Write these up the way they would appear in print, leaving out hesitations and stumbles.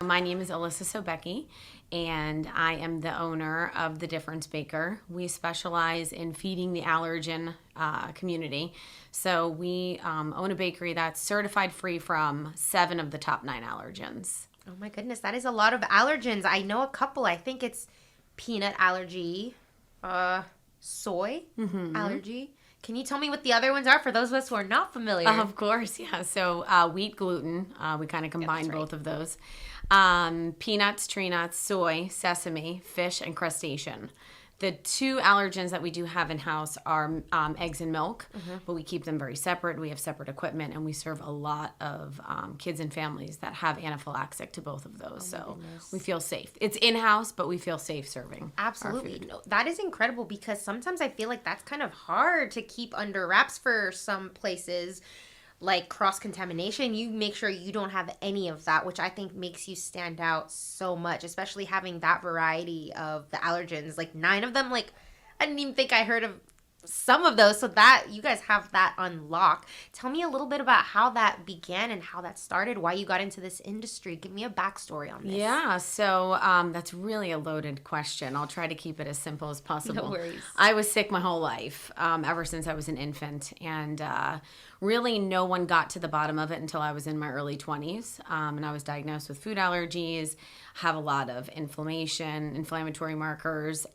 My name is Alyssa Sobecki, and I am the owner of The Difference Baker. We specialize in feeding the allergen community. So we own a bakery that's certified free from 7 of the top 9 allergens. Oh my goodness, that is a lot of allergens. I know a couple. I think it's peanut allergy, soy allergy. Can you tell me what the other ones are for those of us who are not familiar? Of course, yeah. So wheat, gluten, we kind of combine both of those. Peanuts, tree nuts, soy, sesame, fish, and crustacean. The 2 allergens that we do have in-house are eggs and milk, but we keep them very separate. We have separate equipment, and we serve a lot of kids and families that have anaphylactic to both of those. So we feel safe. It's in-house, but we feel safe serving Absolutely. our food. No, that is incredible because sometimes I feel like that's kind of hard to keep under wraps for some places. Like cross-contamination, you make sure you don't have any of that, which I think makes you stand out so much, especially having that variety of the allergens. Like 9 of them, like I didn't even think I heard of some of those. So that you guys have that on lock. Tell me a little bit about how that began and how that started, why you got into this industry. Give me a backstory on this. Yeah, so that's really a loaded question. I'll try to keep it as simple as possible. No worries. I was sick my whole life, ever since I was an infant, and really no one got to the bottom of it until I was in my early 20s, and I was diagnosed with food allergies, have a lot of inflammatory markers.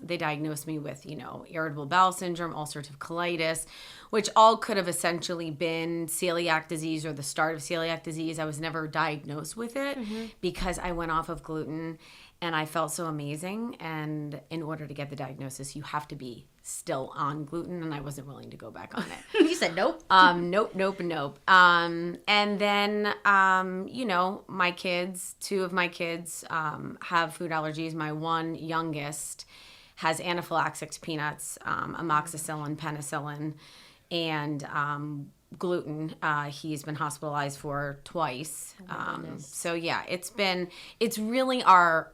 They diagnosed me with, irritable bowel syndrome, ulcerative colitis, which all could have essentially been celiac disease or the start of celiac disease. I was never diagnosed with it because I went off of gluten and I felt so amazing. And in order to get the diagnosis, you have to be still on gluten, and I wasn't willing to go back on it. You said nope. Nope. And then, my kids, 2 of my kids have food allergies. My one youngest has anaphylaxis to peanuts, amoxicillin, penicillin, and gluten. He's been hospitalized for twice. So yeah, it's really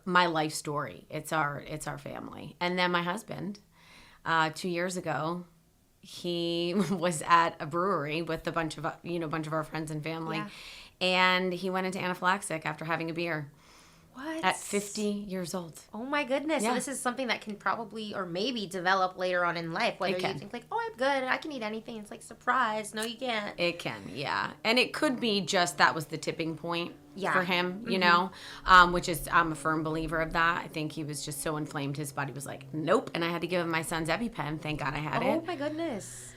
my life story. It's our family. And then my husband, 2 years ago, he was at a brewery with a bunch of our friends and family, and he went into anaphylactic after having a beer. What? At 50 years old. Oh my goodness. Yeah. So this is something that can probably or maybe develop later on in life. Whether you think like, oh, I'm good, I can eat anything. It's like, surprise. No, you can't. It can, yeah. And it could be just that was the tipping point for him, which is, I'm a firm believer of that. I think he was just so inflamed. His body was like, nope. And I had to give him my son's EpiPen. Thank God I had it. Oh my goodness.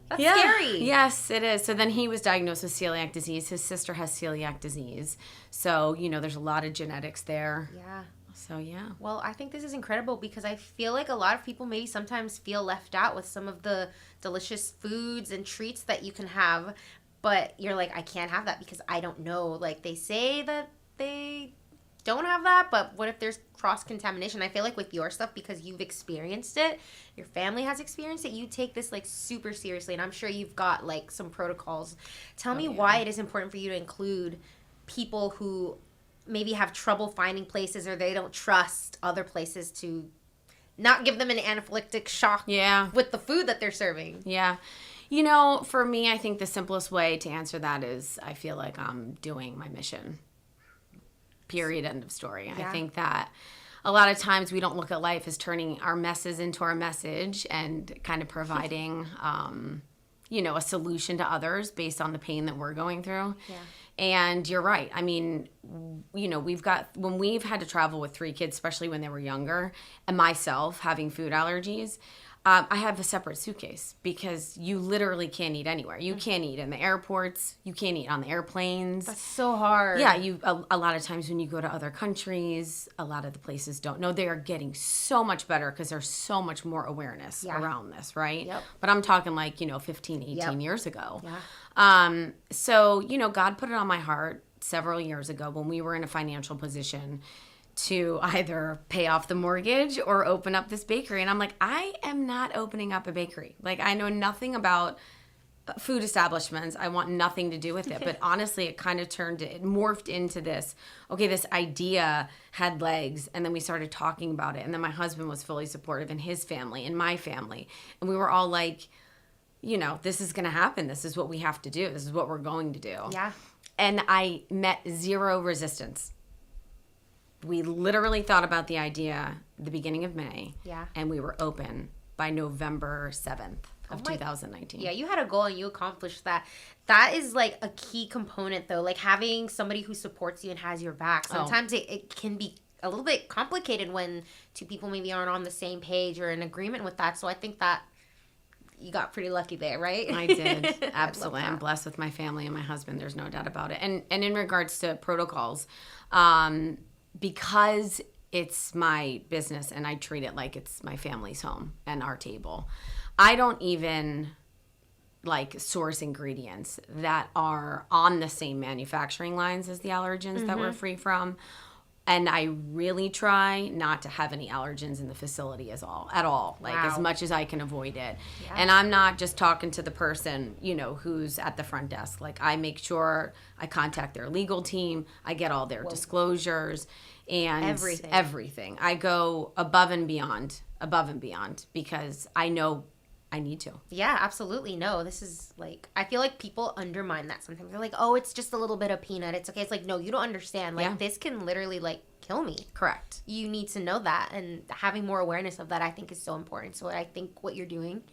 That's scary. Yes, it is. So then he was diagnosed with celiac disease. His sister has celiac disease. So, there's a lot of genetics there. Yeah. So, yeah. Well, I think this is incredible because I feel like a lot of people maybe sometimes feel left out with some of the delicious foods and treats that you can have. But you're like, I can't have that because I don't know. Like, they say that they don't have that, but what if there's cross-contamination? I feel like with your stuff, because you've experienced it, your family has experienced it, you take this like super seriously, and I'm sure you've got like some protocols. Tell me why it is important for you to include people who maybe have trouble finding places or they don't trust other places to not give them an anaphylactic shock with the food that they're serving. Yeah. For me, I think the simplest way to answer that is I feel like I'm doing my mission. Period. End of story. Yeah. I think that a lot of times we don't look at life as turning our messes into our message and kind of providing, a solution to others based on the pain that we're going through. Yeah. And you're right. I mean, when we've had to travel with 3 kids, especially when they were younger, and myself having food allergies, I have a separate suitcase because you literally can't eat anywhere. You can't eat in the airports. You can't eat on the airplanes. That's so hard. Yeah, a lot of times when you go to other countries, a lot of the places don't know. They are getting so much better because there's so much more awareness around this, right? Yep. But I'm talking like, 15, 18 years ago. Yeah. So, God put it on my heart several years ago when we were in a financial position to either pay off the mortgage or open up this bakery. And I'm like, I am not opening up a bakery. Like, I know nothing about food establishments. I want nothing to do with it. But honestly, it kind of morphed into this, okay, this idea had legs. And then we started talking about it. And then my husband was fully supportive, and his family and my family. And we were all like, this is going to happen. This is what we have to do. This is what we're going to do. Yeah. And I met zero resistance. we literally thought about the idea the beginning of May. Yeah. And we were open by November 7th of 2019. Yeah, you had a goal and you accomplished that. That is like a key component though, like having somebody who supports you and has your back. Sometimes it can be a little bit complicated when two people maybe aren't on the same page or in agreement with that. So I think that you got pretty lucky there, right? I did. Absolutely. I'm blessed with my family and my husband. There's no doubt about it. And in regards to protocols, because it's my business and I treat it like it's my family's home and our table, I don't even like source ingredients that are on the same manufacturing lines as the allergens that we're free from. And I really try not to have any allergens in the facility at all, like as much as I can avoid it. Yeah. And I'm not just talking to the person, you know, who's at the front desk. Like I make sure I contact their legal team. I get all their disclosures and everything. I go above and beyond because I know I need to. Yeah, absolutely. No, this is like, I feel like people undermine that sometimes. They're like, oh, it's just a little bit of peanut. It's okay. It's like, no, you don't understand. Like, this can literally, like, kill me. Correct. You need to know that. And having more awareness of that, I think, is so important. So I think what you're doing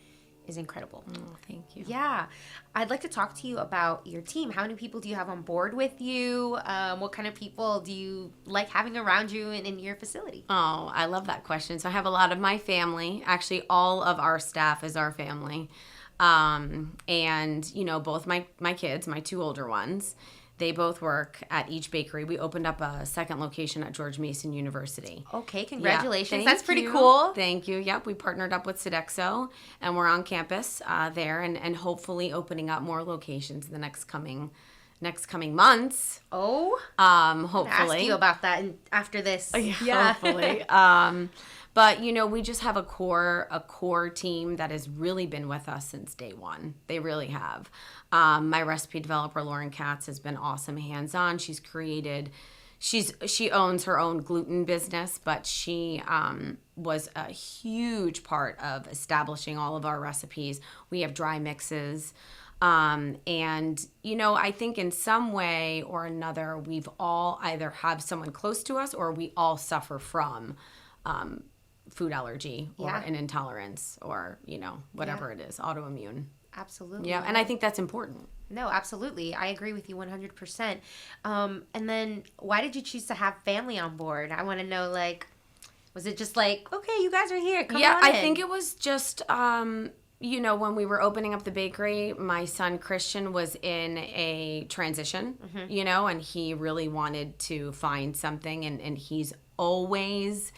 is incredible. Oh, thank you. Yeah. I'd like to talk to you about your team. How many people do you have on board with you? What kind of people do you like having around you in your facility? Oh, I love that question. So I have a lot of my family. Actually, all of our staff is our family. And, you know, both my kids, my two older ones, they both work at each bakery. We opened up a second location at George Mason University. Okay, congratulations. Yeah, that's pretty cool. Thank you. Yep, we partnered up with Sodexo, and we're on campus there, and hopefully opening up more locations in the next coming months. Oh, hopefully. I'm gonna ask you about that after this. Yeah. Hopefully. But, you know, we just have a core team that has really been with us since day one. They really have. My recipe developer, Lauren Katz, has been awesome hands-on. She owns her own gluten business, but she was a huge part of establishing all of our recipes. We have dry mixes. And, you know, I think in some way or another, we've all either have someone close to us or we all suffer from food allergy or an intolerance or, you know, whatever it is, autoimmune. Absolutely. Yeah, and I think that's important. No, absolutely. I agree with you 100%. And then why did you choose to have family on board? I want to know, like, was it just like, okay, you guys are here, come on in? I think it was just, you know, when we were opening up the bakery, my son Christian was in a transition, you know, and he really wanted to find something, and he's always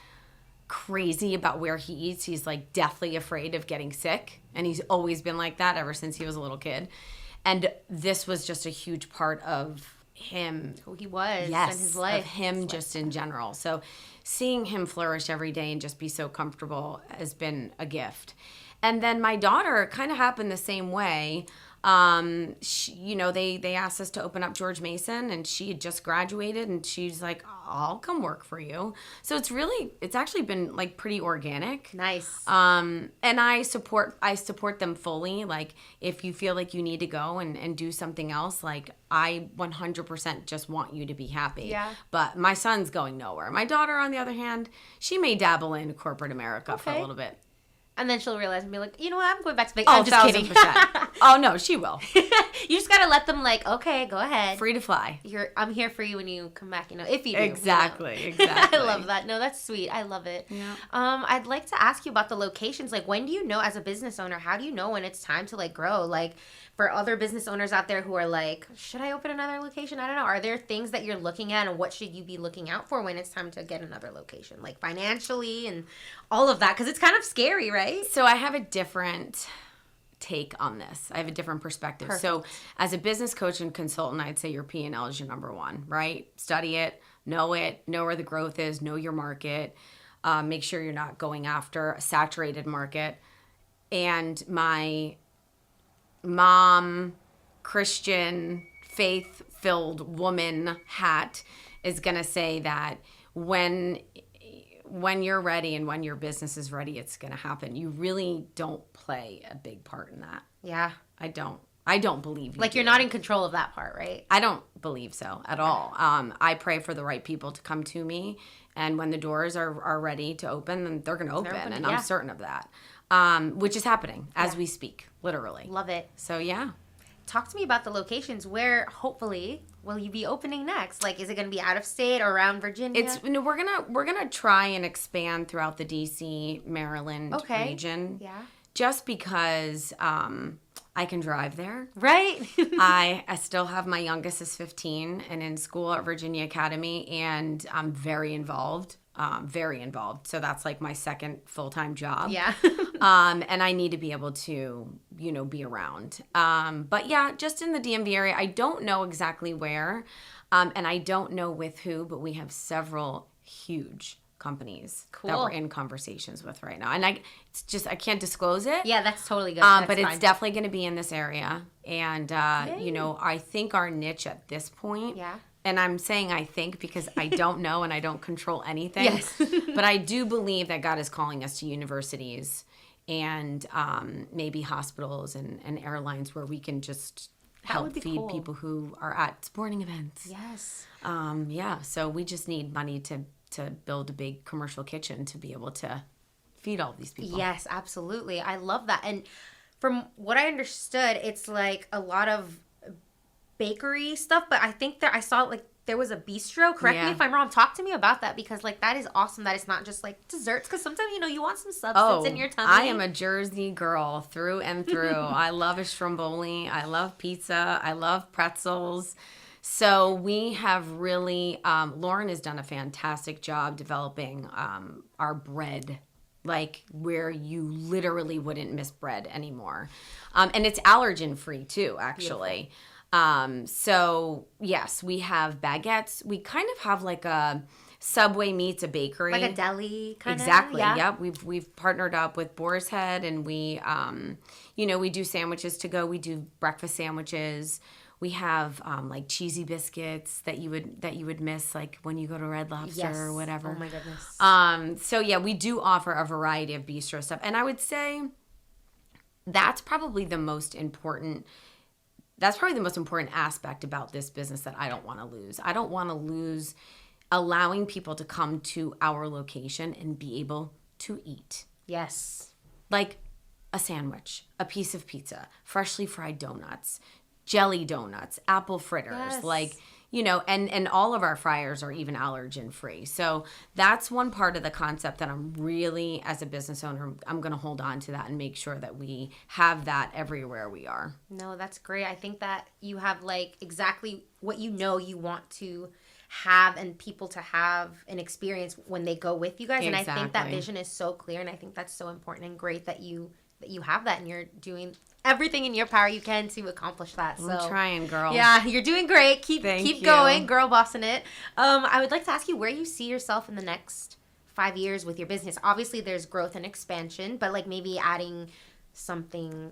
crazy about where he eats. He's like deathly afraid of getting sick, and he's always been like that ever since he was a little kid. And this was just a huge part of him, who he was, and his life, of him just in general. So seeing him flourish every day and just be so comfortable has been a gift. And then my daughter kind of happened the same way. She, you know, they asked us to open up George Mason, and she had just graduated, and she's like, I'll come work for you. So it's actually been like pretty organic. Nice. And I support them fully. Like if you feel like you need to go and do something else, like I 100% just want you to be happy. Yeah. But my son's going nowhere. My daughter, on the other hand, she may dabble in corporate America for a little bit. And then she'll realize and be like, you know what, I'm going back to the... Oh, I'm just kidding. 1,000%. Oh, no, she will. You just got to let them like, okay, go ahead. Free to fly. I'm here for you when you come back, you know, if you do. Exactly, you know? exactly. I love that. No, that's sweet. I love it. Yeah. I'd like to ask you about the locations. Like, when do you know, as a business owner, how do you know when it's time to like grow? Like, for other business owners out there who are like, should I open another location? I don't know. Are there things that you're looking at, and what should you be looking out for when it's time to get another location? Like financially and all of that, because it's kind of scary, right? So I have a different take on this. I have a different perspective. Perfect. So as a business coach and consultant, I'd say your P&L is your number one, right? Study it, know where the growth is, know your market, make sure you're not going after a saturated market. And my mom, Christian, faith-filled woman hat is going to say that when you're ready and when your business is ready, it's going to happen. You really don't play a big part in that. Yeah. I don't. I don't believe you Like, you're not in control of that part, right? I don't believe so at all. I pray for the right people to come to me, and when the doors are ready to open, then they're going to open, and I'm certain of that, which is happening as we speak, literally. Love it. So, yeah. Talk to me about the locations. Where, hopefully, will you be opening next? Like, is it going to be out of state or around Virginia? We're gonna try and expand throughout the DC, Maryland region. Yeah. Just because I can drive there. Right. I still have my youngest is 15 and in school at Virginia Academy, and I'm very involved. So that's like my second full-time job. Yeah. And I need to be able to, be around. But yeah, just in the DMV area. I don't know exactly where, and I don't know with who, but we have several huge companies that we're in conversations with right now. And I can't disclose it. Yeah, that's totally good. But it's definitely going to be in this area. And, I think our niche at this point, and I'm saying I think because I don't know and I don't control anything. Yes. But I do believe that God is calling us to universities and maybe hospitals and airlines where we can just help feed people who are at sporting events. Yes. So we just need money to build a big commercial kitchen to be able to feed all these people. Yes, absolutely. I love that. And from what I understood, it's like a lot of bakery stuff, but I think I saw like there was a bistro. Correct me if I'm wrong. Talk to me about that, because like that is awesome that it's not just like desserts, because sometimes you want some substance in your tummy. I am a Jersey girl through and through. I love a stromboli. I love pizza. I love pretzels. So we have really, Lauren has done a fantastic job developing our bread, like where you literally wouldn't miss bread anymore. And it's allergen-free too, actually. So yes, we have baguettes. We kind of have like a Subway meets a bakery. Like a deli kind of? Exactly, yeah. Yep. We've partnered up with Boar's Head, and we, we do sandwiches to go. We do breakfast sandwiches. We have like cheesy biscuits that you would miss, like when you go to Red Lobster or whatever. Oh my goodness. So yeah, we do offer a variety of bistro stuff, and I would say that's probably the most important. That's probably the most important aspect about this business that I don't want to lose. I don't want to lose allowing people to come to our location and be able to eat. Yes. Like a sandwich, a piece of pizza, freshly fried donuts, jelly donuts, apple fritters, and all of our fryers are even allergen free. So that's one part of the concept that I'm really, as a business owner, I'm going to hold on to that and make sure that we have that everywhere we are. No, that's great. I think that you have like exactly what you want to have and people to have an experience when they go with you guys. Exactly. And I think that vision is so clear, and I think that's so important and great that you have that, and you're doing everything in your power you can to accomplish that. So I'm trying, girl. Yeah, you're doing great. Keep going, girl bossing it. I would like to ask you where you see yourself in the next 5 years with your business. Obviously, there's growth and expansion, but like maybe adding something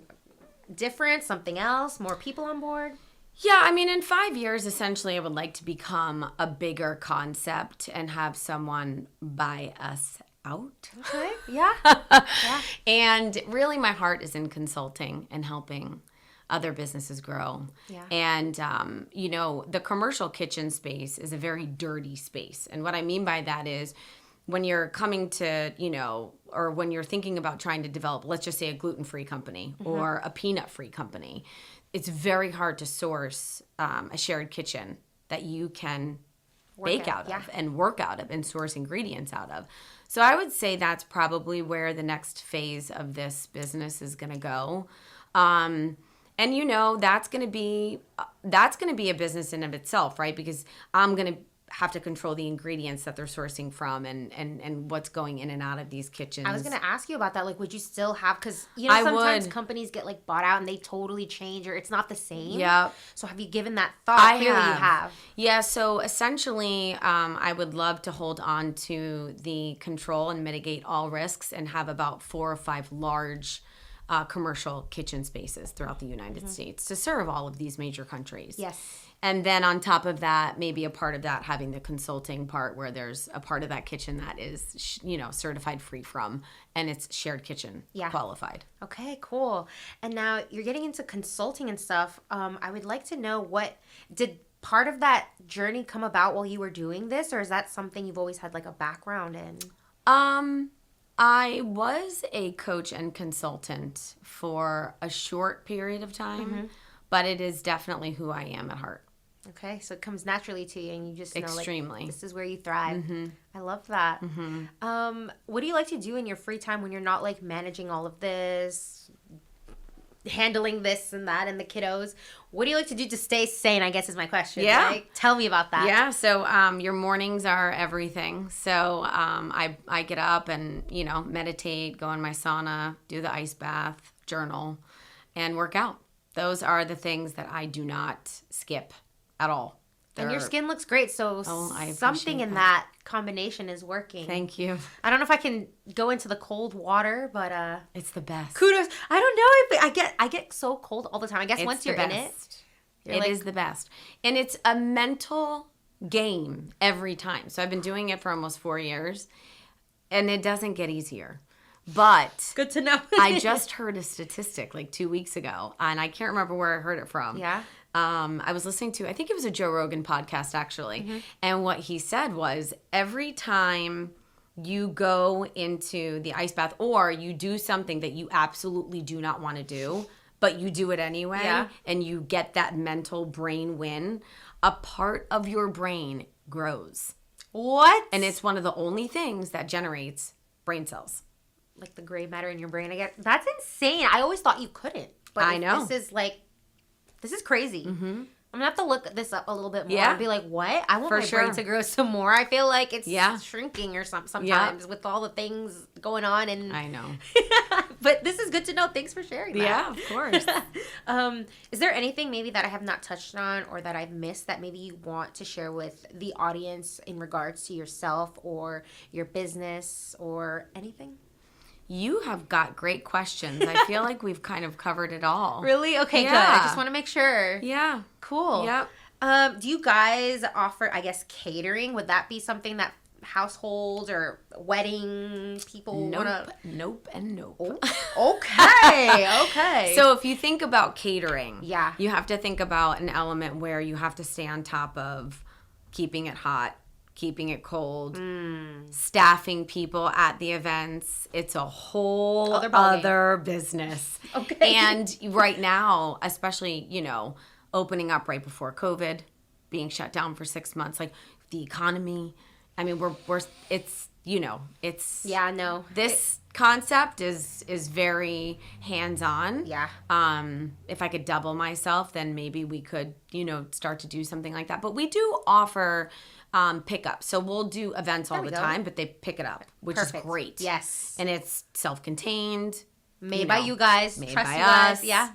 different, something else, more people on board. Yeah, I mean, in 5 years, essentially, I would like to become a bigger concept and have someone buy us out. Okay. Yeah. And really, my heart is in consulting and helping other businesses grow. Yeah. And, the commercial kitchen space is a very dirty space. And what I mean by that is when you're coming to, or when you're thinking about trying to develop, let's just say a gluten-free company or a peanut-free company, it's very hard to source a shared kitchen that you can bake out of and work out of and source ingredients out of. So I would say that's probably where the next phase of this business is going to go. And that's going to be a business in of itself, right? Because I'm going to have to control the ingredients that they're sourcing from and what's going in and out of these kitchens. I was going to ask you about that. Like, would you still have, because, sometimes companies get like bought out and they totally change, or it's not the same. Yeah. So have you given that thought? Clearly you have. Yeah. So essentially, I would love to hold on to the control and mitigate all risks and have about 4 or 5 large commercial kitchen spaces throughout the United States to serve all of these major countries. Yes. And then on top of that, maybe a part of that having the consulting part where there's a part of that kitchen that is, certified free from, and it's shared kitchen qualified. Okay, cool. And now you're getting into consulting and stuff. I would like to know, what did part of that journey come about while you were doing this, or is that something you've always had like a background in? I was a coach and consultant for a short period of time, but it is definitely who I am at heart. Okay, so it comes naturally to you, and you just know, extremely. Like, this is where you thrive. I love that. What do you like to do in your free time when you're not like managing all of this, handling this and that and the kiddos? What do you like to do to stay sane, I guess, is my question. Yeah. Like, tell me about that. Yeah, so your mornings are everything. So I get up and, meditate, go in my sauna, do the ice bath, journal, and work out. Those are the things that I do not skip at all. And your skin looks great, so something in that combination is working. Thank you. I don't know if I can go into the cold water, but it's the best. Kudos. I don't know if I get so cold all the time. I guess once you're in it, it is the best. And it's a mental game every time. So I've been doing it for almost 4 years, and it doesn't get easier. But good to know. I just heard a statistic like 2 weeks ago, and I can't remember where I heard it from. Yeah. I was listening to, I think it was a Joe Rogan podcast actually. And what he said was, every time you go into the ice bath or you do something that you absolutely do not want to do, but you do it anyway, and you get that mental brain win, a part of your brain grows. What? And it's one of the only things that generates brain cells. Like the gray matter in your brain, I guess. That's insane. I always thought you couldn't. But I know. This is crazy. I'm gonna have to look this up a little bit more and be like, what? I want my brain to grow some more. I feel like it's shrinking or something sometimes with all the things going on. And I know. But this is good to know. Thanks for sharing that. Yeah, of course. Is there anything maybe that I have not touched on or that I've missed that maybe you want to share with the audience in regards to yourself or your business or anything? You have got great questions. I feel like we've kind of covered it all. Really? Okay, good. I just want to make sure. Yeah. Cool. Yep. Do you guys offer, I guess, catering? Would that be something that households or wedding people want to? Nope and nope. Oh, okay. Okay. So if you think about catering, yeah, you have to think about an element where you have to stay on top of keeping it hot, keeping it cold, staffing people at the events. It's a whole other business. Okay. And right now, especially, opening up right before COVID, being shut down for 6 months, like the economy, I mean, it's yeah, no. This concept is very hands-on. Yeah. If I could double myself, then maybe we could, start to do something like that. But we do offer pickup. So we'll do events all the time, but they pick it up, which is great. Yes. And it's self-contained. Made by you guys. Made Trust by you guys. us. Yeah.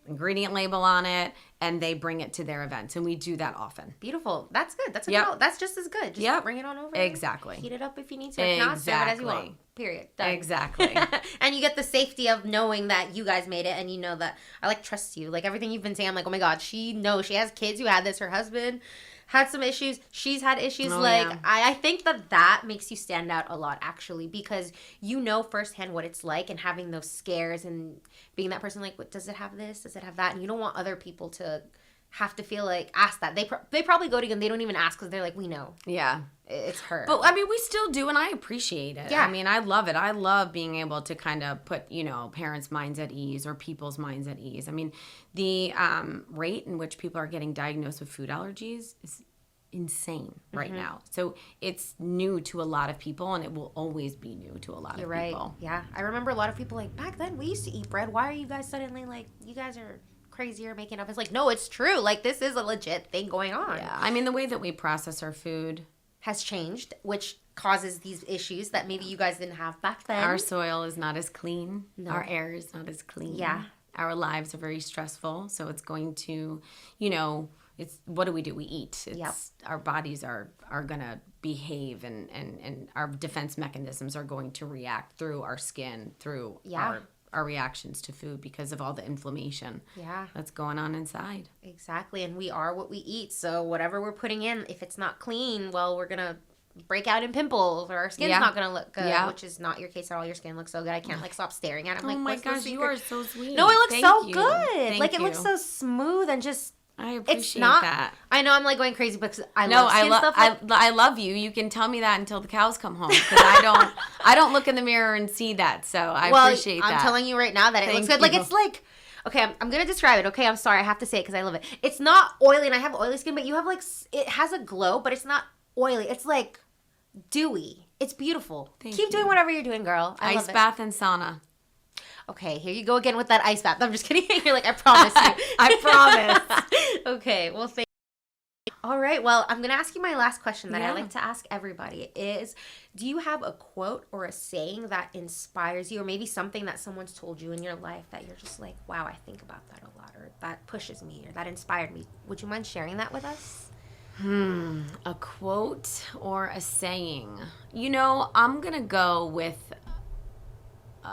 Ingredient label on it, and they bring it to their events, and we do that often. Beautiful. That's good. That's just as good. Just bring it on over. Exactly. Heat it up if you need to. If not, serve it as you want. Period. Done. Exactly. And you get the safety of knowing that you guys made it, and you know that I trust you. Like everything you've been saying, I'm like, oh my God, she knows. She has kids who had this. Her husband had some issues. She's had issues. I think that makes you stand out a lot, actually, because you know firsthand what it's like, and having those scares and being that person like, what, does it have this? Does it have that? And you don't want other people to have to feel like, ask that. They probably go to you and they don't even ask because they're like, we know. Yeah. It's her. But, I mean, we still do, and I appreciate it. Yeah. I mean, I love it. I love being able to kind of put, parents' minds at ease or people's minds at ease. I mean, the rate in which people are getting diagnosed with food allergies is insane right now. So it's new to a lot of people, and it will always be new to a lot of people. Right. Yeah. I remember a lot of people like, back then we used to eat bread. Why are you guys suddenly like, you guys are crazy or making up? It's like, no, it's true. Like, this is a legit thing going on. Yeah. I mean, the way that we process our food has changed, which causes these issues that maybe you guys didn't have back then. Our soil is not as clean. No. Our air is not as clean. Yeah. Our lives are very stressful. So it's going to, it's what do? We eat. It's our bodies are going to behave, and our defense mechanisms are going to react through our skin, through our reactions to food because of all the inflammation that's going on inside. Exactly. And we are what we eat. So whatever we're putting in, if it's not clean, well, we're going to break out in pimples or our skin's not going to look good, which is not your case at all. Your skin looks so good. I can't stop staring at it. I'm oh my gosh, you are so sweet. No, it looks Thank so you. good. Like it looks so smooth and just... I appreciate it's not, that. I know I'm like going crazy because I love skin stuff. I love you. You can tell me that until the cows come home because I don't look in the mirror and see that. So I appreciate that. I'm telling you right now that it looks good. Like it's like, okay, I'm gonna describe it. Okay, I'm sorry, I have to say it because I love it. It's not oily, and I have oily skin, but you have like it has a glow, but it's not oily. It's like dewy. It's beautiful. Keep doing whatever you're doing, girl. Ice bath and sauna. Okay, here you go again with that ice bath. I'm just kidding. You're like, I promise you. I promise. Okay, well, thank you. All right, well, I'm going to ask you my last question that I like to ask everybody is, do you have a quote or a saying that inspires you or maybe something that someone's told you in your life that you're just like, wow, I think about that a lot or that pushes me or that inspired me? Would you mind sharing that with us? A quote or a saying. You know, I'm going to go with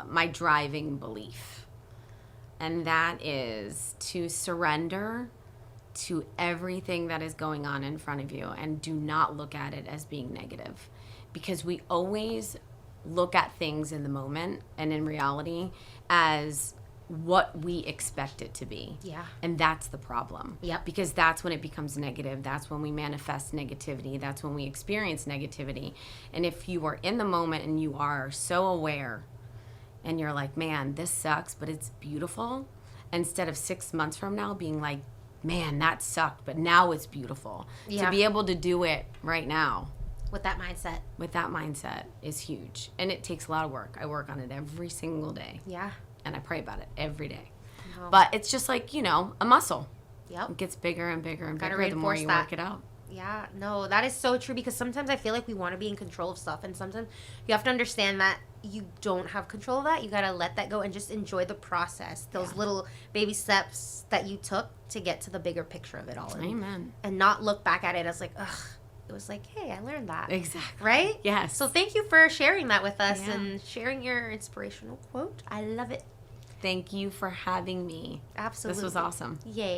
my driving belief, and that is to surrender to everything that is going on in front of you and do not look at it as being negative, because we always look at things in the moment and in reality as what we expect it to be. Yeah. And that's the problem. Yep. Because that's when it becomes negative. That's when we manifest negativity. That's when we experience negativity. And if you are in the moment and you are so aware and you're like, man, this sucks, but it's beautiful, instead of 6 months from now being like, man, that sucked, but now it's beautiful. Yeah. To be able to do it right now. With that mindset. With that mindset is huge. And it takes a lot of work. I work on it every single day. Yeah. And I pray about it every day. Oh. But it's just like, you know, a muscle. Yep. It gets bigger and bigger and bigger the more you work it out. Yeah, no, that is so true because sometimes I feel like we want to be in control of stuff and sometimes you have to understand that you don't have control of that. You got to let that go and just enjoy the process. Those little baby steps that you took to get to the bigger picture of it all. Amen. And not look back at it as like, ugh. It was like, hey, I learned that. Exactly. Right? Yes. So thank you for sharing that with us and sharing your inspirational quote. I love it. Thank you for having me. Absolutely. This was awesome. Yay.